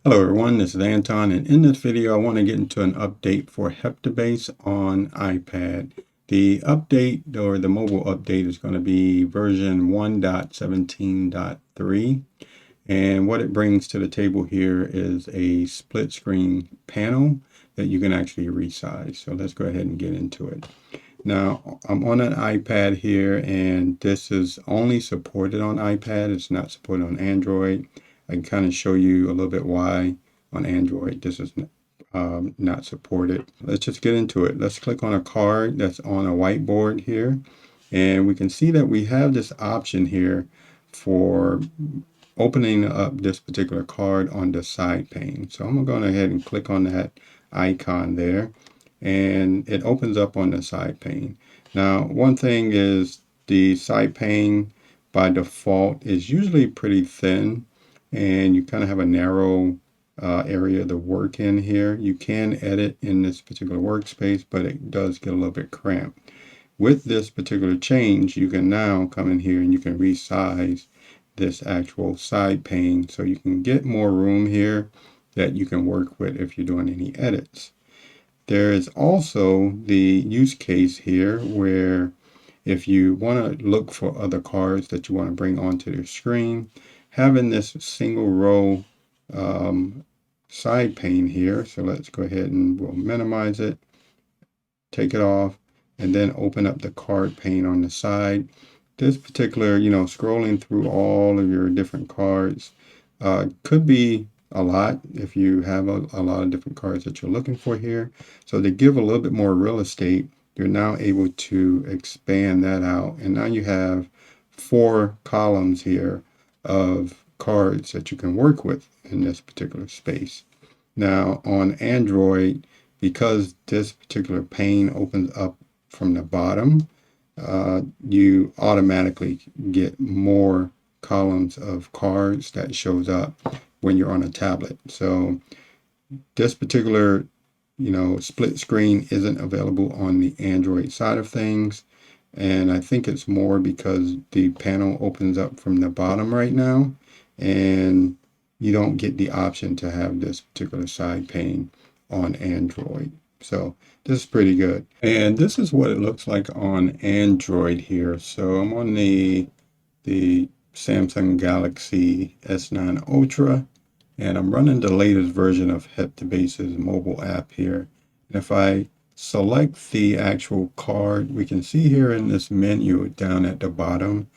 Hello everyone, this is Anton, and in this video I want to get into an update for Heptabase on iPad. The update, or the mobile update, is going to be version 1.17.3, and what it brings to the table here is a split screen panel that you can actually resize. So let's go ahead and get into it. Now I'm on an iPad here, and this is only supported on iPad. It's not supported on Android. I can kind of show you a little bit why on Android this is not supported. Let's just get into it. Let's click on a card that's on a whiteboard here, and we can see that we have this option here for opening up this particular card on the side pane. So I'm going to go ahead and click on that icon there, and it opens up on the side pane. Now, one thing is the side pane by default is usually pretty thin, and you kind of have a narrow area to work in here. You can edit in this particular workspace, but it does get a little bit cramped. With this particular change, you can now come in here and you can resize this actual side pane so you can get more room here that you can work with if you're doing any edits. There is also the use case here where if you want to look for other cards that you want to bring onto your screen, having this single row side pane here. So let's go ahead and we'll minimize it, take it off, and then open up the card pane on the side. This particular, scrolling through all of your different cards could be a lot if you have a lot of different cards that you're looking for here. So to give a little bit more real estate, you're now able to expand that out. And now you have 4 columns here of cards that you can work with in this particular space. Now on Android, because this particular pane opens up from the bottom, you automatically get more columns of cards that shows up when you're on a tablet. So this particular, split screen isn't available on the Android side of things. And I think it's more because the panel opens up from the bottom right now, and you don't get the option to have this particular side pane on Android. So this is pretty good. And this is what it looks like on Android here. So I'm on the Samsung Galaxy S9 Ultra, and I'm running the latest version of Heptabase's mobile app here. And if I select the actual card, we can see here in this menu down at the bottom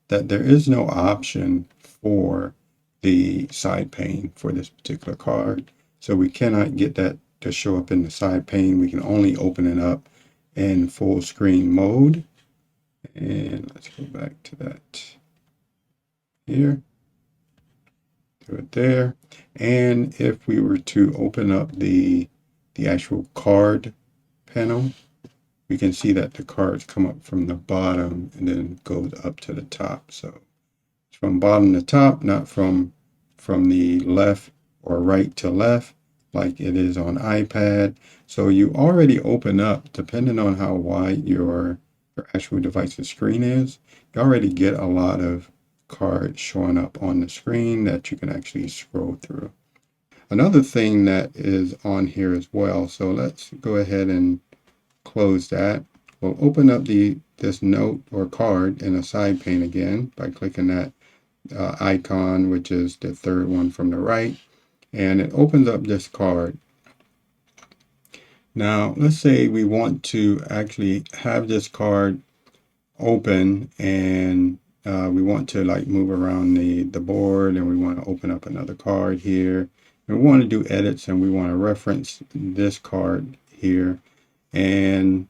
that there is no option for the side pane for this particular card. So we cannot get that to show up in the side pane. We can only open it up in full screen mode. And let's go back to that here. Do it there. And if we were to open up the actual card panel, we can see that the cards come up from the bottom and then goes up to the top. So it's from bottom to top, not from the left or right to left like it is on iPad. So you already open up, depending on how wide your actual device's screen is, you already get a lot of cards showing up on the screen that you can actually scroll through. Another thing that is on here as well, so let's go ahead and close that. We'll open up this note or card in a side pane again by clicking that icon, which is the third one from the right, and it opens up this card. Now let's say we want to actually have this card open, and we want to move around the board, and we want to open up another card here. And we want to do edits, and we want to reference this card here, and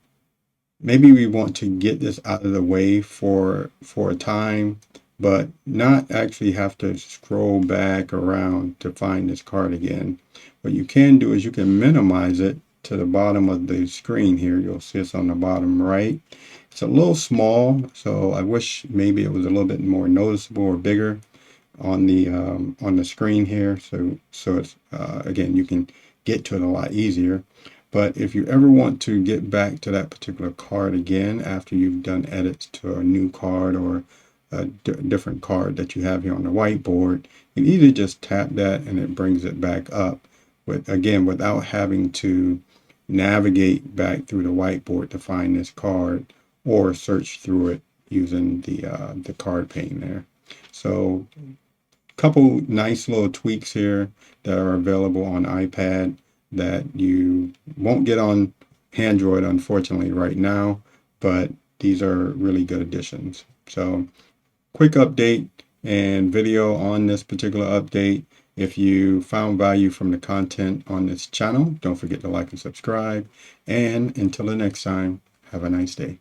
maybe we want to get this out of the way for a time, but not actually have to scroll back around to find this card again. What you can do is you can minimize it to the bottom of the screen here. You'll see it's on the bottom right. It's a little small, so I wish maybe it was a little bit more noticeable or bigger on the screen here. So it's again, you can get to it a lot easier. But if you ever want to get back to that particular card again after you've done edits to a new card or a different card that you have here on the whiteboard, you can either just tap that and it brings it back up, again, without having to navigate back through the whiteboard to find this card or search through it using the card pane there. So couple nice little tweaks here that are available on iPad that you won't get on Android, unfortunately, right now, but these are really good additions. So quick update and video on this particular update. If you found value from the content on this channel, don't forget to like and subscribe. And until the next time, have a nice day.